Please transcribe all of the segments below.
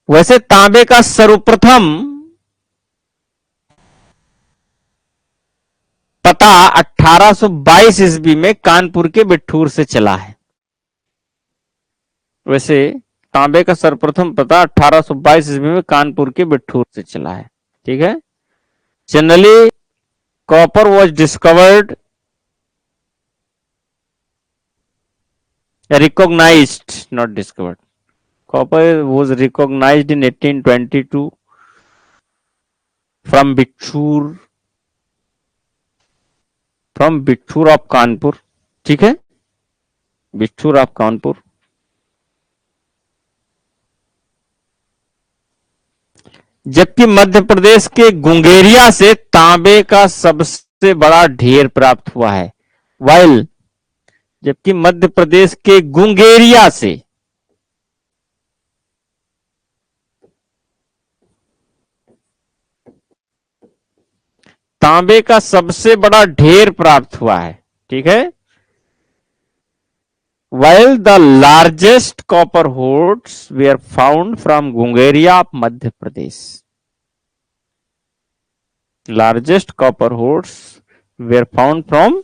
वैसे तांबे का सर्वप्रथम पता 1822 ईस्वी में कानपुर के बिठूर से चला है। वैसे तांबे का सर्वप्रथम पता 1822 ईस्वी में कानपुर के बिठूर से चला है। ठीक है। Generally copper was discovered recognized, not discovered. Copper was recognized in 1822 from Bithoor of Kanpur. ठीक है, बिठूर ऑफ कानपुर। जबकि मध्य प्रदेश के गुंगेरिया से तांबे का सबसे बड़ा ढेर प्राप्त हुआ है। वाइल जबकि मध्य प्रदेश के गुंगेरिया से तांबे का सबसे बड़ा ढेर प्राप्त हुआ है। ठीक है। While the largest copper hoards were found from Gungeria of Madhya Pradesh. Largest copper hoards were found from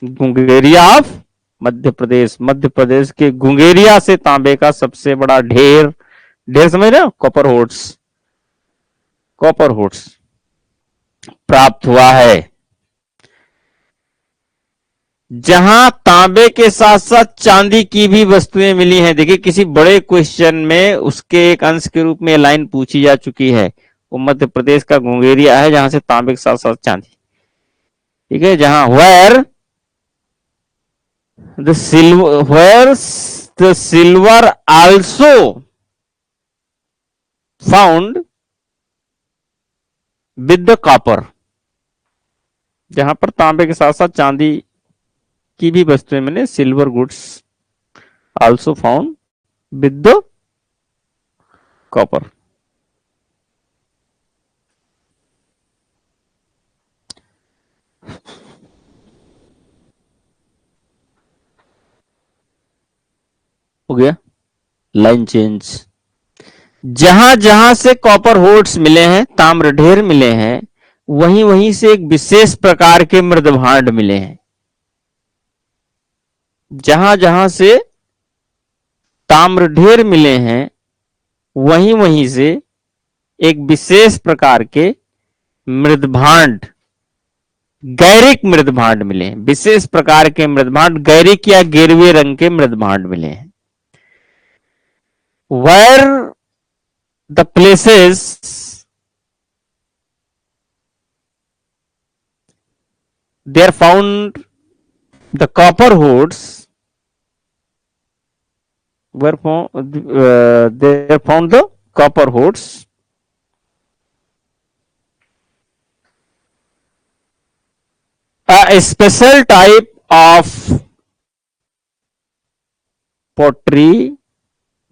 Gungeria of Madhya Pradesh. Madhya Pradesh के गुंगेरिया से तांबे का सबसे बड़ा ढेर, ढेर समझ रहे हो, कॉपर होर्ड्स, कॉपर होर्ड्स प्राप्त हुआ है। जहां तांबे के साथ साथ चांदी की भी वस्तुएं मिली हैं। देखिए किसी बड़े क्वेश्चन में उसके एक अंश के रूप में लाइन पूछी जा चुकी है। वो मध्य प्रदेश का गुंगेरिया है जहां से तांबे के साथ साथ चांदी। ठीक है। जहां where the silver also found with the copper. जहां पर तांबे के साथ साथ चांदी की भी वस्तुएं मैंने silver goods also found with the copper. हो गया लाइन चेंज। जहां जहां से कॉपर होर्ड्स मिले हैं, ताम्र ढेर मिले हैं, वहीं वहीं से एक विशेष प्रकार के मृद भांड मिले हैं। जहां जहां से ताम्र ढेर मिले हैं वहीं वहीं से एक विशेष प्रकार के मृद भांड, गैरिक मृद भांड मिले हैं। विशेष प्रकार के मृद भांड गैरिक या गेरुए रंग के मृद भांड मिले हैं। Where the places they are found the copper hoards were found, they are found the copper hoards a special type of pottery,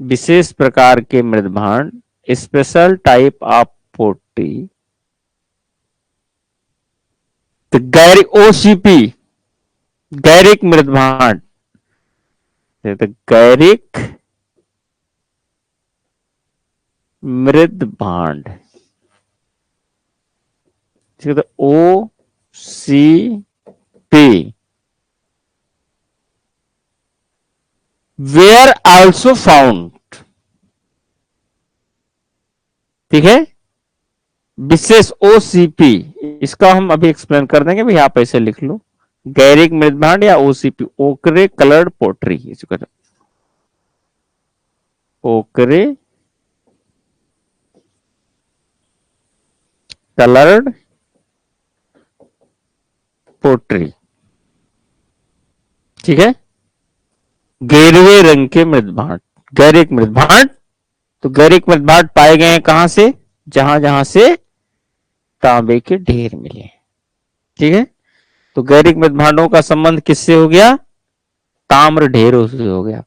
विशेष प्रकार के मृद भांड, स्पेशल टाइप ऑफ पोट्री, गैरिक ओसीपी, गैरिक मृद भांड, गैरिक मृद भांड, O C P ware also found. ठीक है। विशेष ओसीपी, इसका हम अभी एक्सप्लेन कर देंगे भाई, आप ऐसे लिख लो गैरिक मृद भांड या ओसीपी, ओकरे कलर्ड पोट्री। ओकरे कलर्ड पोट्री। ठीक है। गेरुए रंग के मृद भांड, गैरिक मृद भांड। तो गैरिक मृद भांड पाए गए हैं कहां से? जहां जहां से तांबे के ढेर मिले। ठीक है। तो गैरिक मृद भांडों का संबंध किससे हो गया? ताम्र ढेरों से हो गया।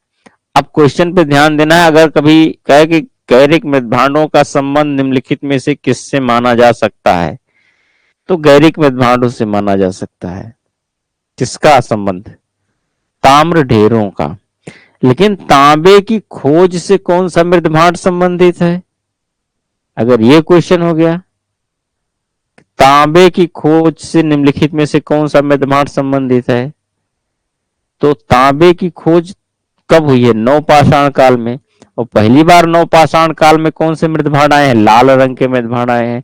अब क्वेश्चन पे ध्यान देना है। अगर कभी कहे कि गैरिक मृद भांडों का संबंध निम्नलिखित में से किससे माना जा सकता है, तो गैरिक मृद भांडों से माना जा सकता है। किसका संबंध? ताम्र ढेरों का। लेकिन तांबे की खोज से कौन सा मृद भांड संबंधित है? अगर ये क्वेश्चन हो गया, तांबे की खोज से निम्नलिखित में से कौन सा मृदभांड संबंधित है, तो तांबे की खोज कब हुई है? नवपाषाण काल में। और पहली बार नवपाषाण काल में कौन से मृदभांड आए हैं? लाल रंग के मृदभांड आए हैं।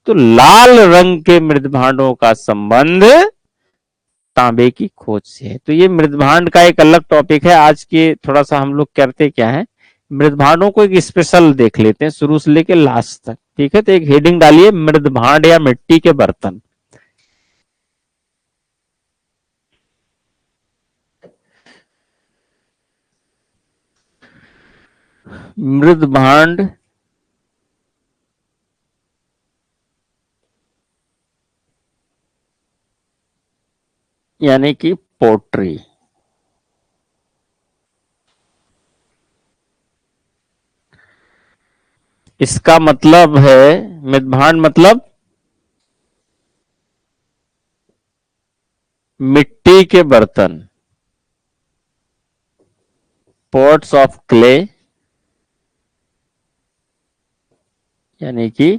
तो लाल रंग के मृदभांडों का संबंध तांबे की खोज से है। तो ये मृदभांड का एक अलग टॉपिक है। आज के थोड़ा सा हम लोग करते क्या है, मृदभांडों को एक स्पेशल देख लेते हैं शुरू से लेकर लास्ट तक। ठीक है, तो एक हेडिंग डालिए, मृदभांड या मिट्टी के बर्तन। मृदभांड यानी कि पोट्री। इसका मतलब है, मृदभांड मतलब मिट्टी के बर्तन, पॉट्स ऑफ क्ले, यानी कि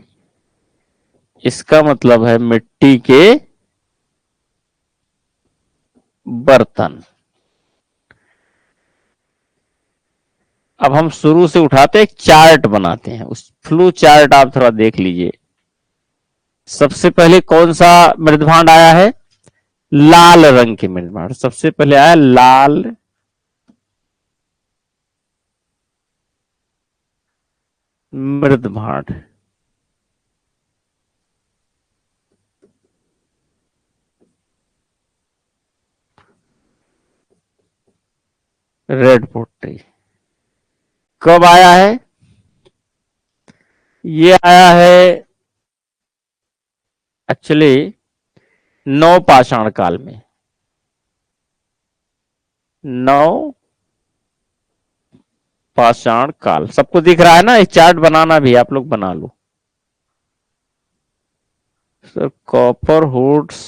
इसका मतलब है मिट्टी के बर्तन। अब हम शुरू से उठाते एक चार्ट बनाते हैं, उस फ्लो चार्ट आप थोड़ा देख लीजिए। सबसे पहले कौन सा मृदभांड आया है? लाल रंग के मृदभांड सबसे पहले आया, लाल मृदभांड। रेड पोट्री कब आया है? ये आया है एक्चुअली नवपाषाण काल में। नव पाषाण काल सबको दिख रहा है ना? एक चार्ट बनाना भी आप लोग बना लो। सर कॉपर होड्स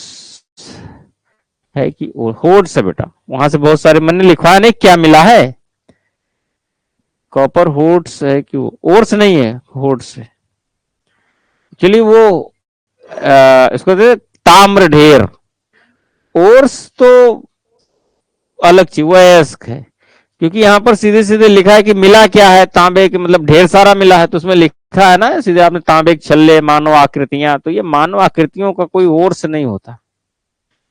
है कि होड्स है बेटा? वहां से बहुत सारे मैंने लिखवा नहीं, क्या मिला है? कॉपर होड्स है कि ओर्स नहीं है? होड्स है एक्चुअली वो इसको दे ताम्र ढेर। ओर्स तो अलग चीज, वो एस्क है। क्योंकि यहां पर सीधे सीधे लिखा है कि मिला क्या है, तांबे के मतलब ढेर सारा मिला है, तो उसमें लिखा है ना सीधे आपने, तांबे के छल्ले, मानव आकृतियां। तो ये मानव आकृतियों का कोई ओर्स नहीं होता,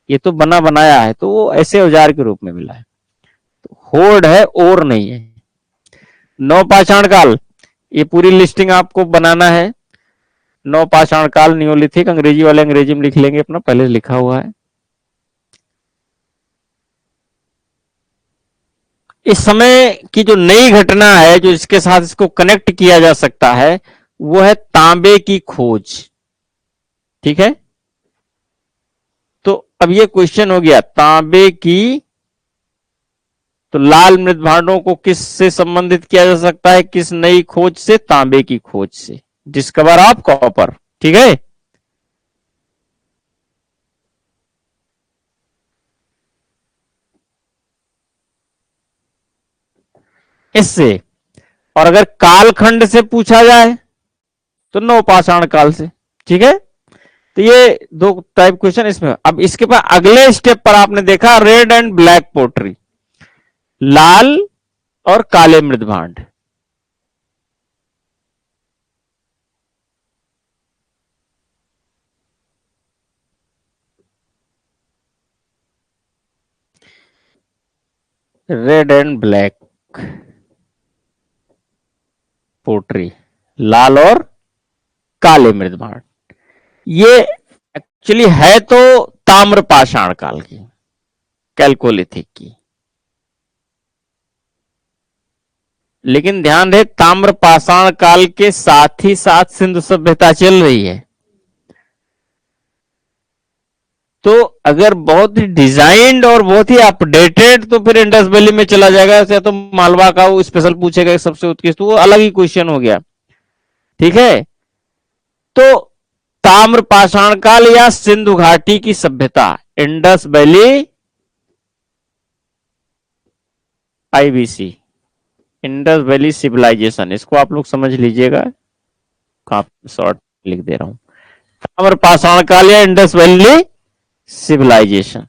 ये तो बना बनाया है, तो वो ऐसे औजार के रूप में मिला है। तो होड़ है, और नहीं है। नवपाषाण काल, ये पूरी लिस्टिंग आपको बनाना है। नवपाषाण काल, नियोलिथिक, अंग्रेजी वाले अंग्रेजी में लिख लेंगे, अपना पहले लिखा हुआ है। इस समय की जो नई घटना है, जो इसके साथ इसको कनेक्ट किया जा सकता है, वो है तांबे की खोज। ठीक है, तो अब ये क्वेश्चन हो गया तांबे की, तो लाल मृदभांडों को किस से संबंधित किया जा सकता है? किस नई खोज से? तांबे की खोज से। Discover of copper. ठीक है, इससे। और अगर कालखंड से पूछा जाए तो नवपाषाण काल से। ठीक है, तो ये दो टाइप क्वेश्चन इसमें। अब इसके बाद अगले स्टेप पर आपने देखा रेड एंड ब्लैक पोट्री, लाल और काले मृदभांड। रेड एंड ब्लैक पोट्री, लाल और काले मृदभांड, ये एक्चुअली है तो ताम्रपाषाण काल की, कैल्कोलिथिक की। लेकिन ध्यान रहे ताम्रपाषाण काल के साथ ही साथ सिंधु सभ्यता चल रही है। तो अगर बहुत ही डिजाइंड और बहुत ही अपडेटेड, तो फिर इंडस वैली में चला जाएगा, या तो मालवा का वो स्पेशल पूछेगा सबसे उत्कृष्ट, तो वो अलग ही क्वेश्चन हो गया। ठीक है, तो ताम्रपाषाण काल या सिंधु घाटी की सभ्यता, Indus Valley, IVC, Indus Valley civilisation, इसको आप लोग समझ लीजिएगा। काफी शॉर्ट लिख दे रहा हूं। ताम्र पाषाण काल या इंडस वैली सिविलाइजेशन।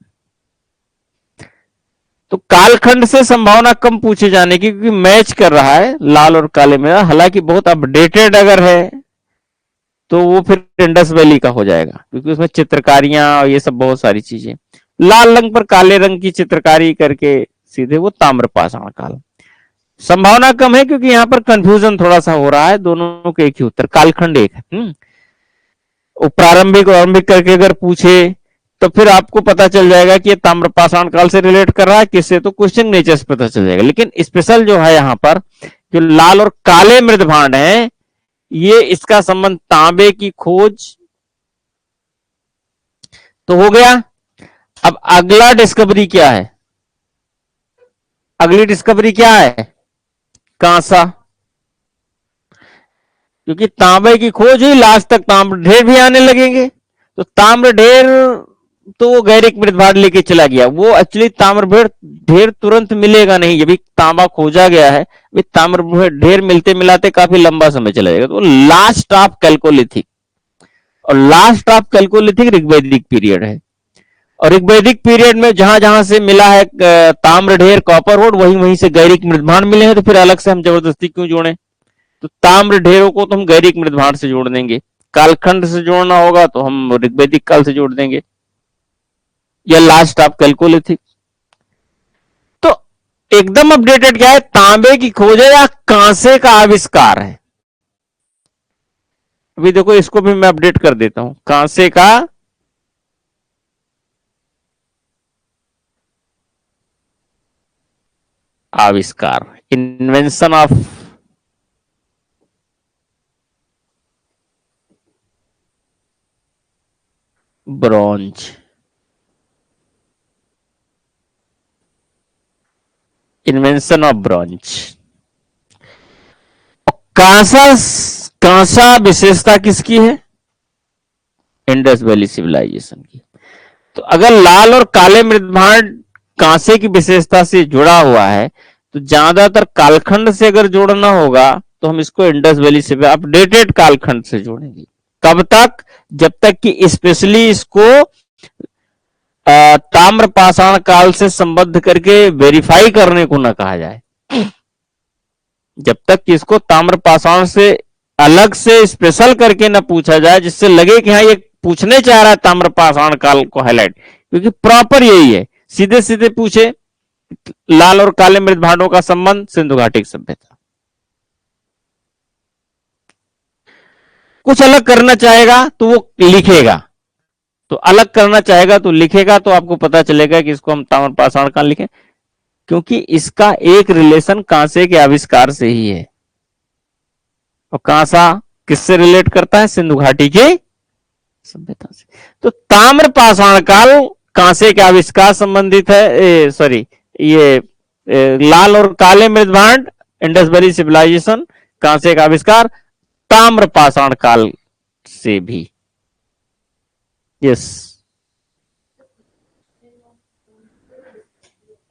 तो कालखंड से संभावना कम पूछे जाने की, क्योंकि मैच कर रहा है लाल और काले में, हालांकि बहुत अपडेटेड अगर है तो वो फिर इंडस वैली का हो जाएगा, क्योंकि उसमें चित्रकारियां और ये सब बहुत सारी चीजें, लाल रंग पर काले रंग की चित्रकारी करके सीधे वो ताम्र पाषाण काल। संभावना कम है क्योंकि यहां पर कंफ्यूजन थोड़ा सा हो रहा है, दोनों के एक ही उत्तर, कालखंड एक है। वो प्रारंभिक और आरंभिक करके अगर पूछे तो फिर आपको पता चल जाएगा कि ये ताम्र पाषाण काल से रिलेट कर रहा है किससे, तो क्वेश्चन नेचर से पता चल जाएगा। लेकिन स्पेशल जो है यहाँ पर, जो लाल और काले मृदभांड है, ये इसका संबंध तांबे की खोज तो हो गया। अब अगला डिस्कवरी क्या है, अगली डिस्कवरी क्या है, कांसा। क्योंकि तांबे की खोज हुई, लास्ट तक ताम्र ढेर भी आने लगेंगे, तो ताम्र ढेर तो वो गैरिक मृदभांड लेके चला गया। वो एक्चुअली ताम्र ढेर तुरंत मिलेगा नहीं, जब तांबा खोजा गया है, ताम्र ढेर मिलते मिलाते काफी लंबा समय चला जाएगा। तो लास्ट ऑफ कैल्कोलिथिक, और लास्ट ऑफ कैल्कोलिथिक ऋग्वैदिक पीरियड है, और ऋग्वैदिक पीरियड में जहां जहां से मिला है ताम्र ढेर कॉपर रोड, वहीं वहीं से गैरिक मृदभांड मिले हैं, तो फिर अलग से हम जबरदस्ती क्यों जोड़े। तो ताम्र ढेरों को तो हम गैरिक मृदभांड से जोड़ देंगे, कालखंड से जोड़ना होगा तो हम ऋग्वैदिक काल से जोड़ देंगे, या लास्ट ऑफ कैल्कोलिथिक। तो एकदम अपडेटेड क्या है, तांबे की खोज है या कांसे का आविष्कार है। अभी देखो इसको भी मैं अपडेट कर देता हूं, कांसे का आविष्कार, invention of bronze, invention of bronze. कांसा, कांसा विशेषता किसकी है, इंडस वैली सिविलाइजेशन की। तो अगर लाल और काले मृदभांड कांसे की विशेषता से जुड़ा हुआ है, तो ज्यादातर कालखंड से अगर जोड़ना होगा तो हम इसको इंडस वैली से अपडेटेड कालखंड से जोड़ेंगे। कब तक, जब तक कि स्पेशली इसको ताम्र पाषाण काल से संबद्ध करके वेरीफाई करने को न कहा जाए, जब तक कि इसको ताम्र पाषाण से अलग से स्पेशल करके न पूछा जाए, जिससे लगे कि हाँ ये पूछने चाह रहा है ताम्र पाषाण काल को हाईलाइट, क्योंकि प्रॉपर यही है। सीधे सीधे पूछे लाल और काले मृदभांडों का संबंध सिंधु घाटी की सभ्यता, कुछ अलग करना चाहेगा तो वो लिखेगा, तो अलग करना चाहेगा तो लिखेगा, तो आपको पता चलेगा कि इसको हम ताम्र पाषाण काल लिखें, क्योंकि इसका एक रिलेशन कांसे के आविष्कार से ही है। और कांसा किससे रिलेट करता है, सिंधु घाटी की सभ्यता से। तो ताम्र पाषाण काल कांसे के आविष्कार संबंधित है, सॉरी ये लाल और काले मृदभांड इंडस वैली सिविलाइजेशन, कांसे का आविष्कार ताम्र पाषाण काल से भी। यस,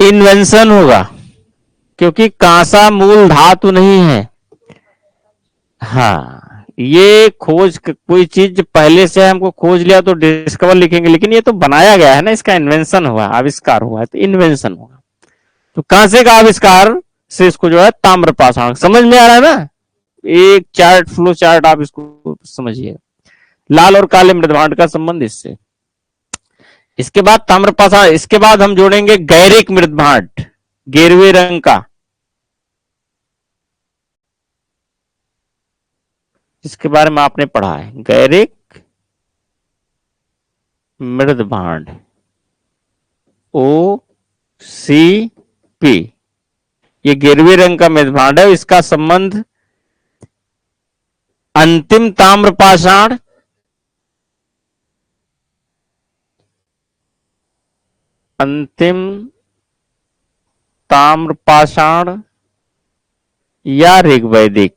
इन्वेंशन होगा, क्योंकि कांसा मूल धातु नहीं है। हाँ, ये खोज, कोई चीज पहले से हमको खोज लिया तो डिस्कवर लिखेंगे, लेकिन ये तो बनाया गया है ना, इसका इन्वेंशन हुआ, आविष्कार हुआ है, तो इन्वेंशन होगा। तो कांसे का आविष्कार से इसको जो है ताम्र पाषाण, समझ में आ रहा है ना, एक चार्ट, फ्लो चार्ट आप इसको समझिए, लाल और काले मृदभांड का संबंध इससे। इसके बाद ताम्र पाषाण, इसके बाद हम जोड़ेंगे गैरिक मृदभांड, गेरुए रंग का, इसके बारे में आपने पढ़ा है, गैरिक मृदभांड, ओ सी पी, ये गेरुए रंग का मृदभांड है। इसका संबंध अंतिम ताम्र पाषाण, अंतिम ताम्र पाषाण या ऋग्वैदिक,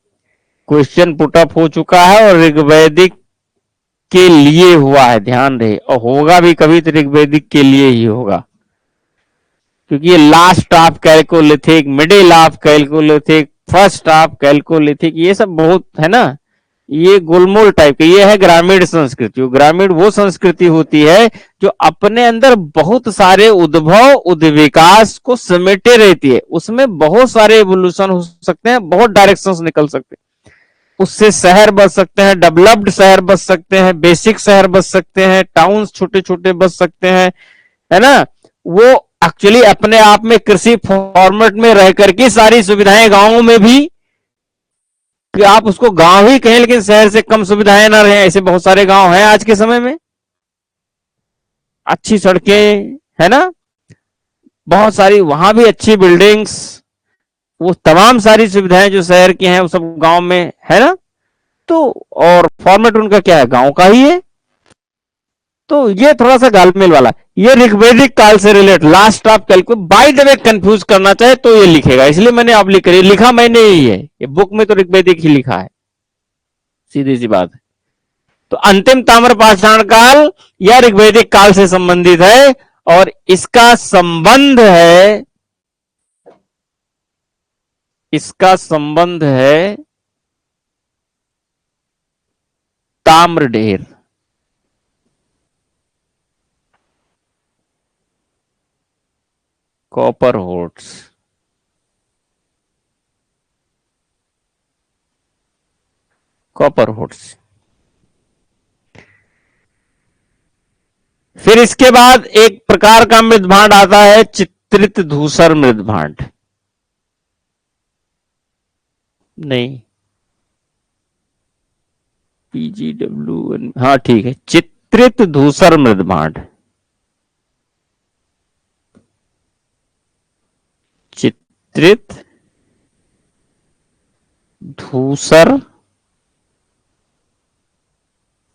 क्वेश्चन पुटअप हो चुका है और ऋग्वैदिक के लिए हुआ है, ध्यान रहे, और होगा भी कभी तो ऋग्वैदिक के लिए ही होगा, क्योंकि ये last of chalcolithic, middle of chalcolithic, first of chalcolithic, ये सब बहुत है ना, ये गोलमोल टाइप के, ये है ग्रामीण संस्कृति। ग्रामीण वो संस्कृति होती है जो अपने अंदर बहुत सारे उद्भव उद्विकास को समेटे रहती है, उसमें बहुत सारे एवोल्यूशन हो सकते हैं, बहुत डायरेक्शंस निकल सकते हैं। उससे शहर बच सकते हैं, डेवलप्ड शहर बच सकते हैं, बेसिक शहर बच सकते हैं, टाउन्स छोटे छोटे बच सकते हैं, है ना। वो एक्चुअली अपने आप में कृषि फॉर्मेट में रह करके सारी सुविधाएं गांवों में भी, कि आप उसको गांव ही कहें लेकिन शहर से कम सुविधाएं ना रहे, ऐसे बहुत सारे गांव हैं आज के समय में। अच्छी सड़कें, है ना, बहुत सारी वहां भी अच्छी बिल्डिंग्स, वो तमाम सारी सुविधाएं जो शहर की हैं वो सब गांव में है ना। तो और फॉर्मेट उनका क्या है, गांव का ही है। तो ये थोड़ा सा गालमेल वाला, ये ऋग्वेदिक काल से रिलेट, लास्ट आप calculate by the way confuse करना चाहे तो ये लिखेगा, इसलिए मैंने आप लिखा मैंने ही है, ये बुक में तो ऋग्वेदिक ही लिखा है, सीधी सी बात है। तो अंतिम ताम्र पाषाण काल या ऋग्वेदिक काल से संबंधित है, और इसका संबंध है, इसका संबंध है ताम्र ढेर, कॉपर होर्ड्स। Copper hoards. फिर इसके बाद एक प्रकार का मृदभांड आता है, चित्रित धूसर मृदभांड। नहीं, PGW, हाँ ठीक है, चित्रित धूसर मृदभांड। चित्रित धूसर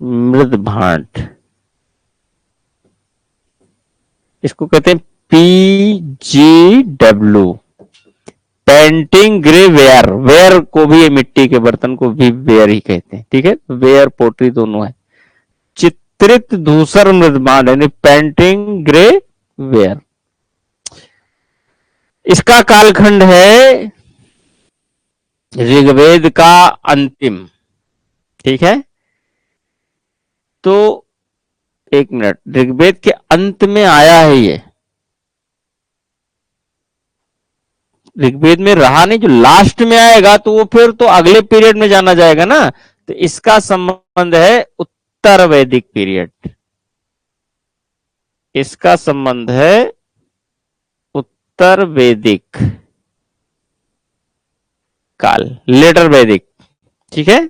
मृदभांड, इसको कहते हैं PGW, painting grey ware. Ware को भी, मिट्टी के बर्तन को भी वेयर ही कहते हैं, ठीक है, वेयर पोट्री दोनों है। चित्रित धूसर मृदभांड यानी पेंटिंग ग्रे वेयर। इसका कालखंड है ऋग्वेद का अंतिम, ठीक है। तो एक मिनट, ऋग्वेद के अंत में आया है ये, ऋग्वेद में रहा नहीं, जो लास्ट में आएगा तो वो फिर तो अगले पीरियड में जाना जाएगा ना। तो इसका संबंध है उत्तर वैदिक पीरियड, इसका संबंध है उत्तर वैदिक काल, लेटर वैदिक, ठीक है,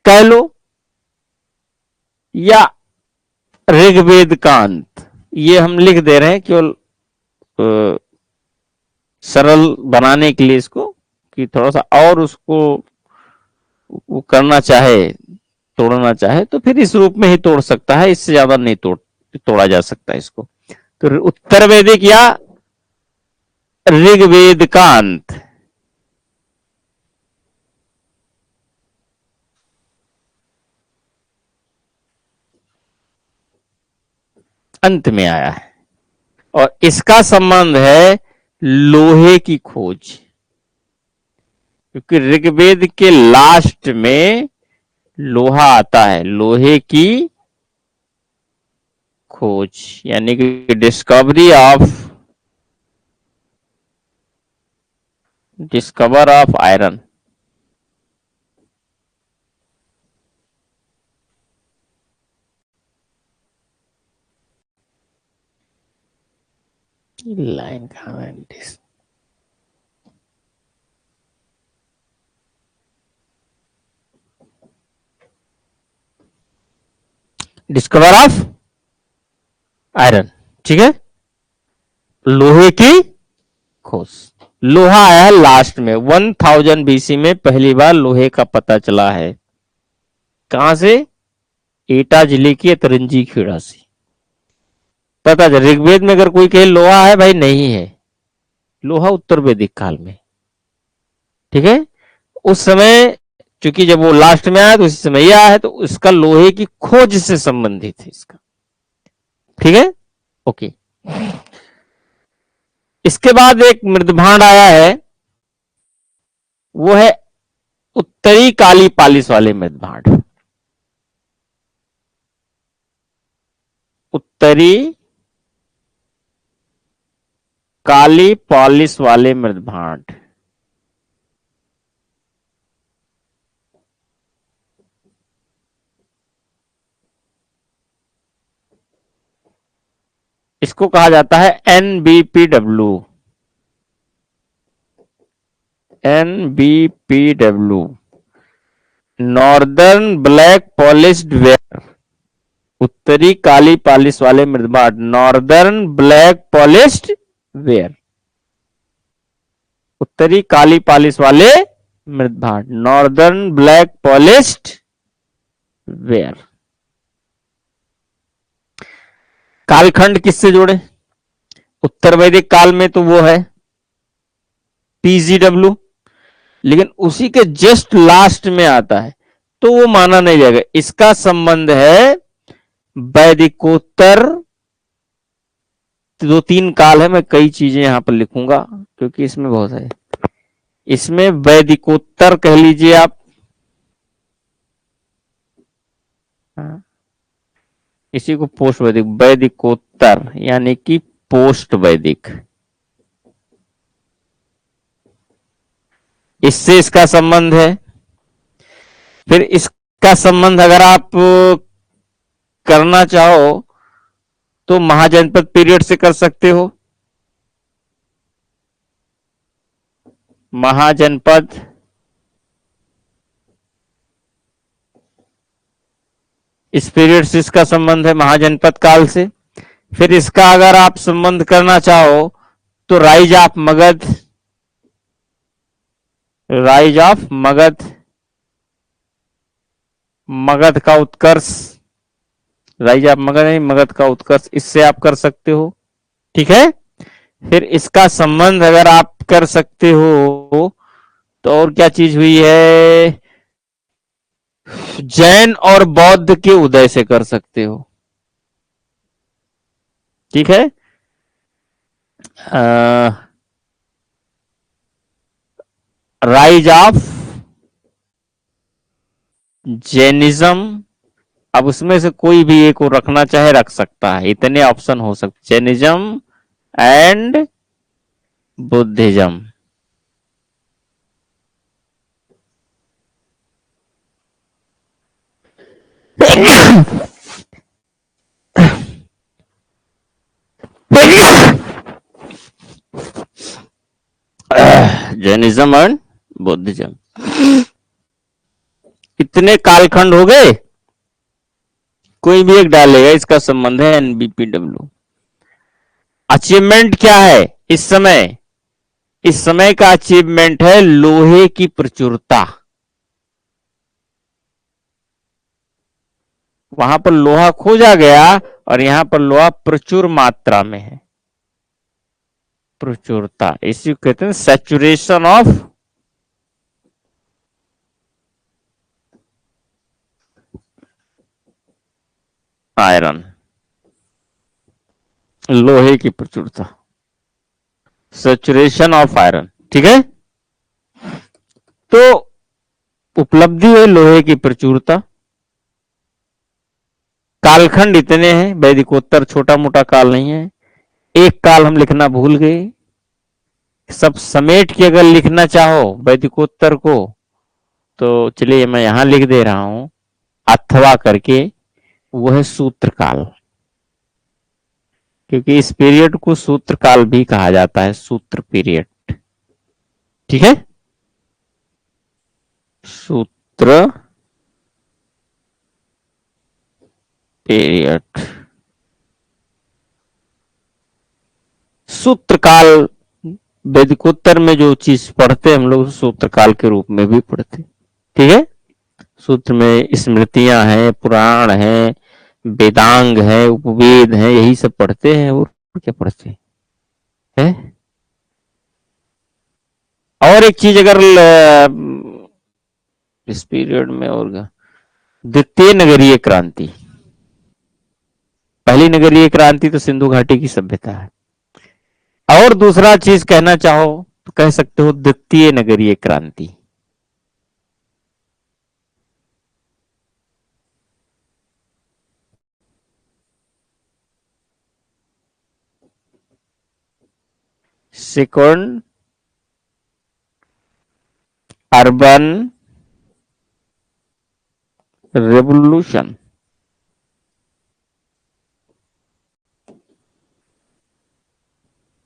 कह लो, या ऋग्वेद का अंत। ये हम लिख दे रहे हैं केवल सरल बनाने के लिए इसको, कि थोड़ा सा और उसको वो करना चाहे, तोड़ना चाहे तो फिर इस रूप में ही तोड़ सकता है, इससे ज्यादा नहीं तोड़ा जा सकता इसको। तो उत्तर वैदिक या ऋग्वेद का अंत। अंत में आया है, और इसका संबंध है लोहे की खोज, क्योंकि ऋग्वेद के लास्ट में लोहा आता है, लोहे की खोज यानी कि डिस्कवर ऑफ आयरन। लाइन कहां है, डिस्कवर ऑफ आयरन, ठीक है, लोहे की खोज। लोहा आया है लास्ट में, 1000 BC में पहली बार लोहे का पता चला है। कहां से? एटा जिले की तरंजी खेड़ा से पता चल। ऋग्वेद में अगर कोई कहे लोहा है, भाई नहीं है, लोहा उत्तर वैदिक काल में, ठीक है। उस समय चूंकि जब वो लास्ट में आया तो उसी समय यह आया है, तो इसका लोहे की खोज से संबंधित है इसका, ठीक है, ओके। इसके बाद एक मृदभांड आया है, वो है उत्तरी काली पालिश वाले मृदभांड, उत्तरी काली पॉलिश वाले मृदभांड, इसको कहा जाता है NBPW, NBPW, northern black polished where, उत्तरी काली पॉलिश वाले मृदभांड, नॉर्दर्न ब्लैक पॉलिश्ड वेयर, उत्तरी काली पॉलिश वाले मृदभांड, नॉर्दर्न ब्लैक पॉलिश्ड वेयर। कालखंड किससे जोड़े? उत्तर वैदिक काल में तो वो है PGW, लेकिन उसी के जस्ट लास्ट में आता है तो वो माना नहीं जाएगा। इसका संबंध है वैदिकोत्तर, दो तीन काल है, मैं कई चीजें यहां पर लिखूंगा क्योंकि इसमें बहुत है। इसमें वैदिकोत्तर कह लीजिए आप, इसी को पोस्ट वैदिक, वैदिकोत्तर यानी कि पोस्ट वैदिक, इससे इसका संबंध है। फिर इसका संबंध अगर आप करना चाहो तो महाजनपद पीरियड से कर सकते हो, महाजनपद इस पीरियड से इसका संबंध है, महाजनपद काल से। फिर इसका अगर आप संबंध करना चाहो तो rise of Magadh, rise of Magadh, Magadh का उत्कर्ष, राइज ऑफ मगध नहीं, मगध का उत्कर्ष, इससे आप कर सकते हो। ठीक है। फिर इसका संबंध अगर आप कर सकते हो तो और क्या चीज हुई है, जैन और बौद्ध के उदय से कर सकते हो। ठीक है। राइज ऑफ जैनिज्म, अब उसमें से कोई भी एक को रखना चाहे रख सकता है, इतने ऑप्शन हो सकते, Jainism and Buddhism. Jainism and Buddhism, इतने कालखंड हो गए, कोई भी एक डालेगा, इसका संबंध है NBPW। अचीवमेंट क्या है इस समय? इस समय का अचीवमेंट है लोहे की प्रचुरता। वहां पर लोहा खोजा गया और यहां पर लोहा प्रचुर मात्रा में है, प्रचुरता, इसी को कहते हैं सैचुरेशन ऑफ आयरन, लोहे की प्रचुरता, सैचुरेशन ऑफ आयरन। ठीक है। तो उपलब्धि है लोहे की प्रचुरता। कालखंड इतने हैं, वैदिकोत्तर छोटा मोटा काल नहीं है। एक काल हम लिखना भूल गए, सब समेट के अगर लिखना चाहो वैदिकोत्तर को तो चलिए मैं यहां लिख दे रहा हूं अथवा करके, वो है सूत्र काल, क्योंकि इस पीरियड को सूत्र काल भी कहा जाता है, सूत्र पीरियड। ठीक है। सूत्र पीरियड, सूत्र काल, वैदिकोत्तर में जो चीज पढ़ते हम लोग सूत्र काल के रूप में भी पढ़ते। ठीक है। सूत्र में स्मृतियां हैं, पुराण हैं, वेदांग है, उपवेद है, यही सब पढ़ते हैं और क्या पढ़ते हैं। और एक चीज अगर इस पीरियड में और द्वितीय नगरीय क्रांति, पहली नगरीय क्रांति तो सिंधु घाटी की सभ्यता है, और दूसरा चीज कहना चाहो तो कह सकते हो द्वितीय नगरीय क्रांति। Second urban revolution.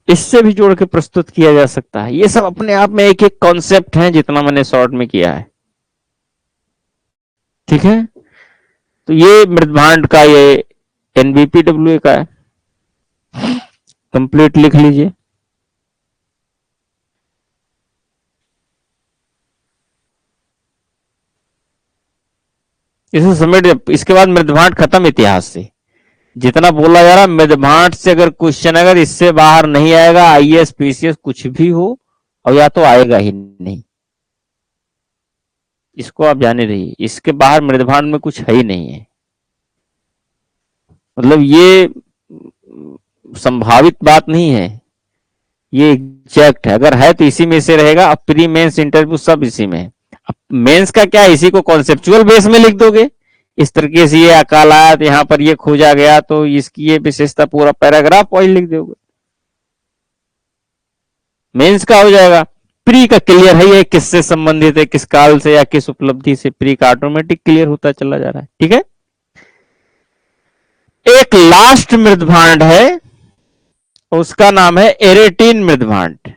इससे भी जोड़ के प्रस्तुत किया जा सकता है। ये सब अपने आप में एक एक कॉन्सेप्ट है, जितना मैंने शॉर्ट में किया है। ठीक है, तो ये मृदभांड का ये एनबीपीडब्ल्यूए का है, कंप्लीट लिख लीजिए। इसे समेट, इसके बाद मृदभांड खत्म इतिहास से। जितना बोला जा रहा मृदभांड से अगर क्वेश्चन अगर इससे बाहर नहीं आएगा, आईएएस पीसीएस कुछ भी हो, और या तो आएगा ही नहीं, इसको आप जाने रहिए। इसके बाहर मृदभांड में कुछ है ही नहीं है, मतलब ये संभावित बात नहीं है, ये एग्जैक्ट है। अगर है तो इसी में से रहेगा। अब प्री मेंस इंटरव्यू सब इसी में है। अब मेंस का क्या, इसी को कॉन्सेप्चुअल बेस में लिख दोगे, इस तरीके से ये अकाल आया तो यहाँ पर ये खोजा गया तो इसकी ये विशेषता, पूरा पैराग्राफ वाइज लिख दोगे, मेंस का हो जाएगा। प्री का क्लियर है, ये किससे संबंधित है, किस काल से या किस उपलब्धि से, प्री का ऑटोमेटिक क्लियर होता चला जा रहा है। ठीक है, एक लास्ट मृदभांड है, उसका नाम है एरेटीन मृदभांड।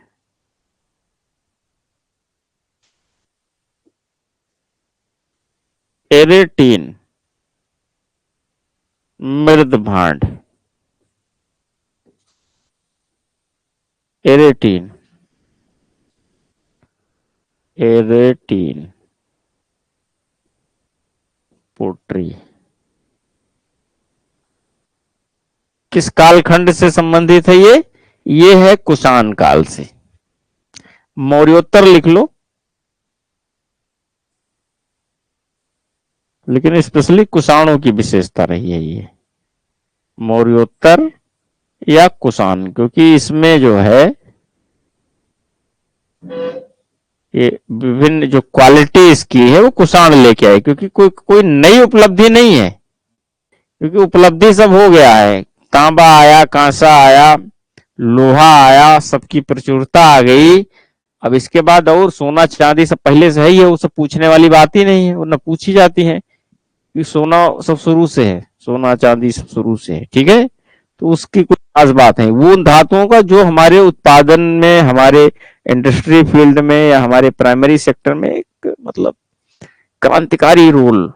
एरेटीन मृदभांड, एरेटीन, एरेटीन पोट्री किस कालखंड से संबंधित है ये है कुषाण काल से। मौर्योत्तर लिख लो, लेकिन स्पेशली कुषाणों की विशेषता रही है ये, मौर्योत्तर या कुषाण, क्योंकि इसमें जो है ये विभिन्न जो क्वालिटी इसकी है वो कुषाण लेके आए, क्योंकि कोई नई उपलब्धि नहीं है, क्योंकि उपलब्धि सब हो गया है। तांबा आया, कांसा आया, लोहा आया, सबकी प्रचुरता आ गई। अब इसके बाद और सोना चांदी सब पहले से ही है, वो सब पूछने वाली बात ही नहीं है, वो न पूछी जाती है, क्योंकि सोना सब शुरू से है, सोना चांदी सब शुरू से है। ठीक है, तो उसकी कुछ खास बात है। वो उन धातुओं का जो हमारे उत्पादन में, हमारे इंडस्ट्री फील्ड में या हमारे प्राइमरी सेक्टर में एक मतलब क्रांतिकारी रोल,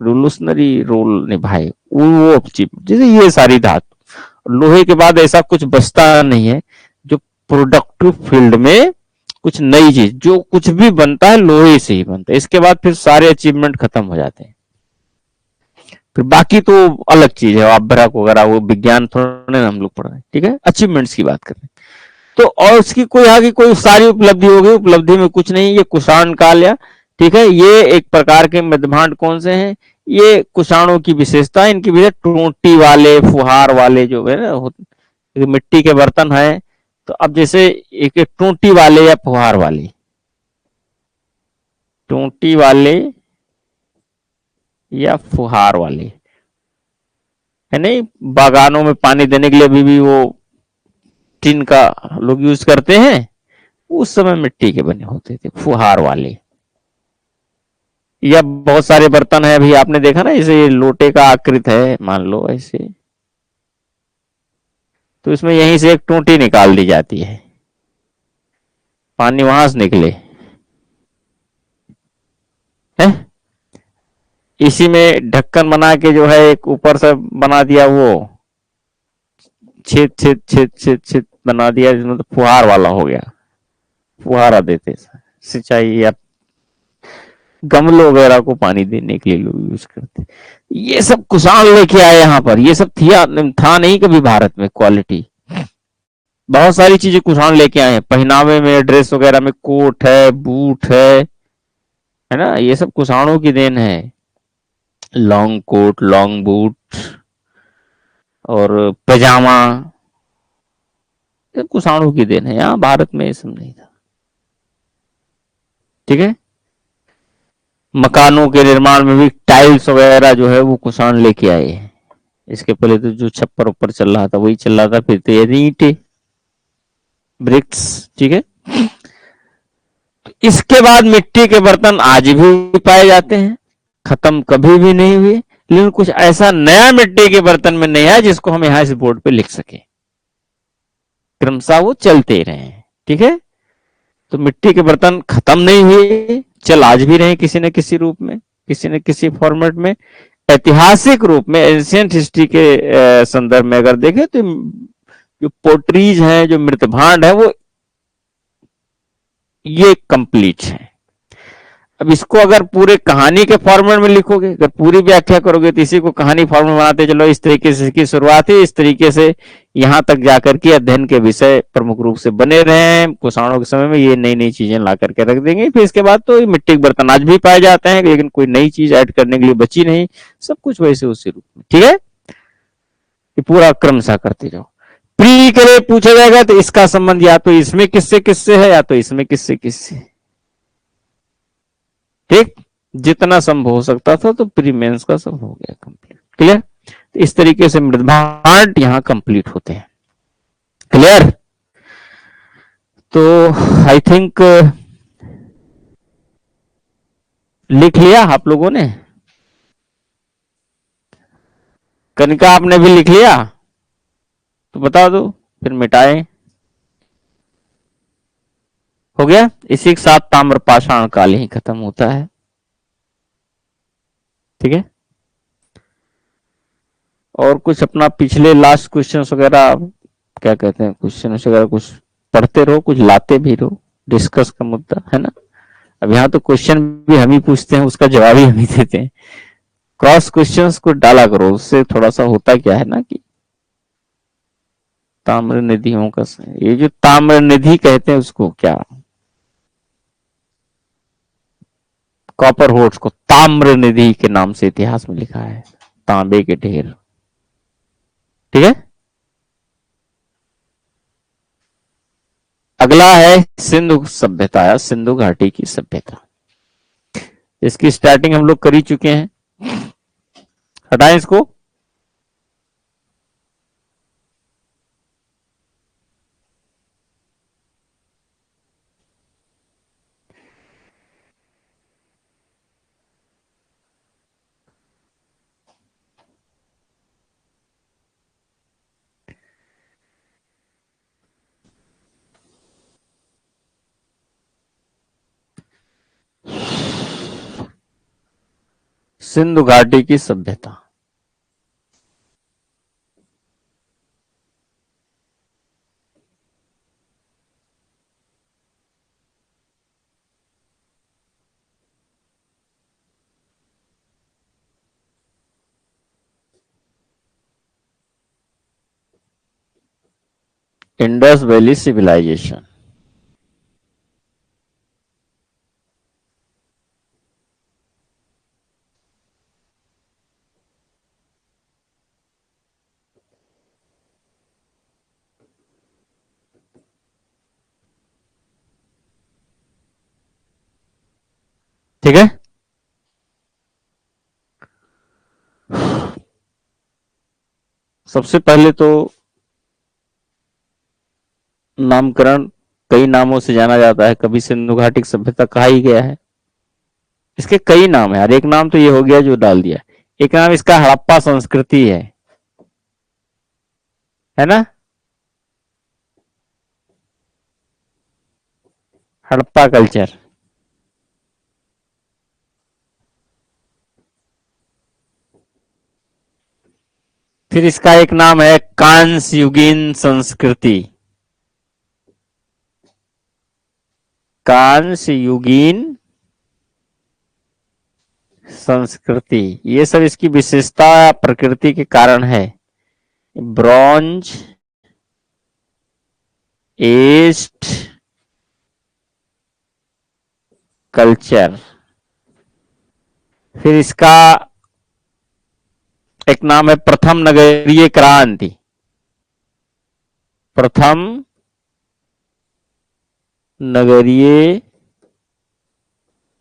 रिवोल्यूशनरी रोल निभाए, वो जैसे ये सारी धातु। लोहे के बाद ऐसा कुछ बचता नहीं है जो प्रोडक्टिव फील्ड में कुछ नई चीज, जो कुछ भी बनता है लोहे से ही बनता है। इसके बाद फिर सारे अचीवमेंट खत्म हो जाते हैं, फिर बाकी तो अलग चीज है, अभ्रक वगैरह वो विज्ञान थोड़े हम लोग पढ़ रहे हैं। ठीक है, अचीवमेंट्स की बात कर रहे हैं। तो और उसकी कोई आगे कोई सारी उपलब्धि हो गई, उपलब्धि में कुछ नहीं, ये कुषाण काल या। ठीक है, ये एक प्रकार के मृदभांड कौन से हैं, ये कुषाणों की विशेषता, इनकी विशेषता टोटी वाले, फुहार वाले जो है ना, मिट्टी के बर्तन है। तो अब जैसे एक टोटी वाले या फुहार वाले, टोटी वाले या फुहार वाले है नहीं, बागानों में पानी देने के लिए अभी भी वो टिन का लोग यूज करते हैं, उस समय मिट्टी के बने होते थे फुहार वाले। या बहुत सारे बर्तन है, अभी आपने देखा ना, जैसे ये लोटे का आकृत है मान लो ऐसे, तो इसमें यहीं से एक टूटी निकाल दी जाती है, पानी वहां से निकले है। इसी में ढक्कन बना के जो है एक ऊपर से बना दिया, वो छेद छेद छेद छेद छेद बना दिया, जिसमें तो फुहार वाला हो गया, फुहारा देते सिंचाई या गमलों वगैरह को पानी देने के लिए लोग यूज करते। ये सब कुषाण लेके आए यहाँ पर, ये सब था नहीं कभी भारत में क्वालिटी। बहुत सारी चीजें कुषाण लेके आए हैं, पहनावे में, ड्रेस वगैरह में, कोट है, बूट है ना, ये सब कुषाणों की देन है। लॉन्ग कोट, लॉन्ग बूट और पैजामा, सब कुषाणों की देन है, यहाँ भारत में ये सब नहीं था। ठीक है, मकानों के निर्माण में भी टाइल्स वगैरह जो है वो कुषाण लेके आए हैं। इसके पहले तो जो छप्पर ऊपर चल रहा था वही चल रहा था, फिर तो ये ईंटें। ब्रिक्स, ठीक है। इसके बाद मिट्टी के बर्तन आज भी पाए जाते हैं, खत्म कभी भी नहीं हुए, लेकिन कुछ ऐसा नया मिट्टी के बर्तन में नहीं है जिसको हम यहां इस बोर्ड पे लिख सके। क्रमशः वो चलते ही रहे हैं, ठीक है। तो मिट्टी के बर्तन खत्म नहीं हुए, चल आज भी रहे किसी न किसी रूप में, किसी न किसी फॉर्मेट में। ऐतिहासिक रूप में एंशियंट हिस्ट्री के संदर्भ में अगर देखें तो जो पोट्रीज हैं, जो मृत भांड है, वो ये कंप्लीट है। अब इसको अगर पूरे कहानी के फॉर्मेट में लिखोगे, अगर पूरी व्याख्या करोगे, तो इसी को कहानी फॉर्मेट बनाते चलो, इस तरीके से इसकी शुरुआत है, इस तरीके से यहां तक जाकर के अध्ययन के विषय प्रमुख रूप से बने रहे हैं। कुषाणों के समय में ये नई नई चीजें ला करके रख देंगे। फिर इसके बाद तो मिट्टी के बर्तन आज भी पाए जाते हैं, लेकिन कोई नई चीज ऐड करने के लिए बची नहीं, सब कुछ वैसे उसी रूप में, ठीक है। ये पूरा क्रमशः करते जाओ। प्री के लिए पूछा जाएगा तो इसका संबंध या तो इसमें किससे किससे है, या तो इसमें किससे किससे, ठीक। जितना संभव हो सकता था, तो प्री मेंस का सब हो गया कंप्लीट, क्लियर। तो इस तरीके से मृदभांड यहां कंप्लीट होते हैं, क्लियर। तो आई थिंक लिख लिया आप लोगों ने, कनिका आपने भी लिख लिया, तो बता दो फिर मिटाएं। हो गया। इसी के साथ ताम्र पाषाण काल ही खत्म होता है, ठीक है। और कुछ अपना पिछले लास्ट क्वेश्चन वगैरह, क्या कहते हैं, क्वेश्चन वगैरह कुछ पढ़ते रहो, कुछ लाते भी रहो, डिस्कस का मुद्दा है ना। अब यहाँ तो क्वेश्चन भी हम ही पूछते हैं, उसका जवाब ही हम ही देते हैं। क्रॉस क्वेश्चंस को डाला करो, उससे थोड़ा सा होता क्या है ना कि ताम्र निधियों का, ये जो ताम्र निधि कहते हैं उसको क्या, कॉपर होर्स को ताम्र निधि के नाम से इतिहास में लिखा है, तांबे के ढेर, ठीक है। अगला है सिंधु सभ्यता या सिंधु घाटी की सभ्यता। इसकी स्टार्टिंग हम लोग कर ही चुके हैं, हटाएं इसको। सिंधु घाटी की सभ्यता, इंडस वैली सिविलाइजेशन, ठीक है। सबसे पहले तो नामकरण कई नामों से जाना जाता है, कभी सिंधु घाटी सभ्यता कहा ही गया है। इसके कई नाम है, हर एक नाम तो ये हो गया जो डाल दिया। एक नाम इसका हड़प्पा संस्कृति है ना, हड़प्पा कल्चर। फिर इसका एक नाम है कांस्य युगीन संस्कृति, कांस्य युगीन संस्कृति। ये सब इसकी विशेषता प्रकृति के कारण है। Bronze aged culture. फिर इसका एक नाम है प्रथम नगरीय क्रांति, प्रथम नगरीय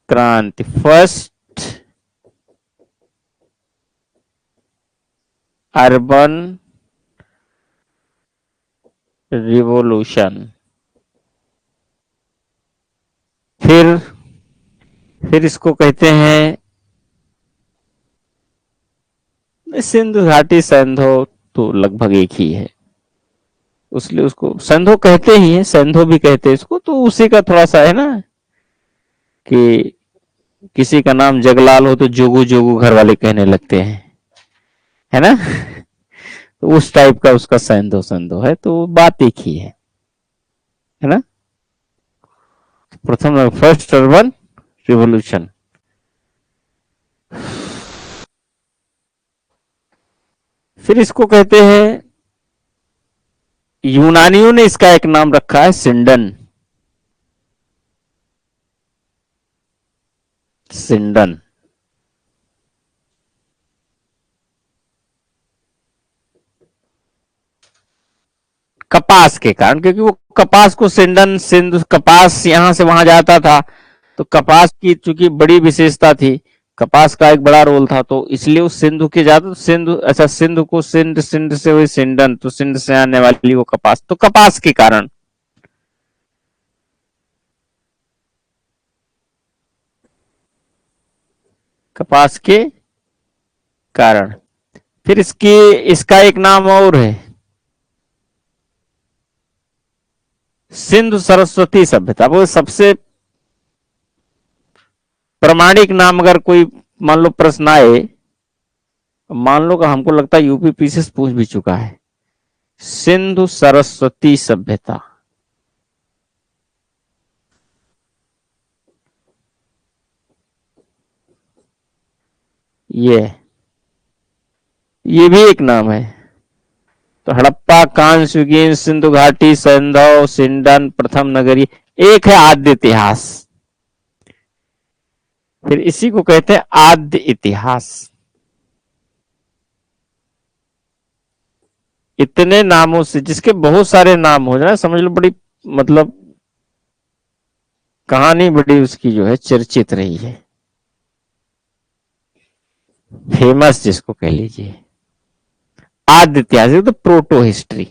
क्रांति, फर्स्ट अर्बन रिवोल्यूशन। फिर इसको कहते हैं सिंधु घाटी, सैंधो तो लगभग एक ही है, उसलिए उसको सैंधो कहते ही है, सैंधो भी कहते हैं इसको, तो उसी का थोड़ा सा है ना कि किसी का नाम जगलाल हो तो जोगू जोगू घर वाले कहने लगते हैं, है ना। तो उस टाइप का उसका सैंधो सैंधो है, तो बात एक ही है ना। प्रथम फर्स्ट अर्बन रिवॉल्यूशन। फिर इसको कहते हैं, यूनानियों ने इसका एक नाम रखा है सिंडन। सिंडन कपास के कारण, क्योंकि वो कपास को सिंडन, सिंधु कपास यहां से वहां जाता था, तो कपास की चूंकि बड़ी विशेषता थी, कपास का एक बड़ा रोल था, तो इसलिए उस सिंधु के ज्यादा सिंधु, अच्छा सिंधु को सिंध, सिंध से हुई सिंडन, तो सिंध से आने वाली वो कपास, तो कपास के कारण। कपास के कारण। फिर इसका एक नाम और है, सिंधु सरस्वती सभ्यता। वो सबसे प्रमाणिक नाम, अगर कोई मान लो प्रश्न आए, मान लो कि हमको लगता है यूपी पीसी से पूछ भी चुका है, सिंधु सरस्वती सभ्यता। ये भी एक नाम है। तो हड़प्पा, कांस्युगीन, सिंधु घाटी, सैंधव, सिंडन, प्रथम नगरी। एक है आद्य इतिहास, फिर इसी को कहते हैं आद्य इतिहास। इतने नामों से, जिसके बहुत सारे नाम हो जाए, समझ लो बड़ी मतलब कहानी बड़ी उसकी जो है चर्चित रही है, फेमस जिसको कह लीजिए। आद्य इतिहास तो प्रोटो हिस्ट्री।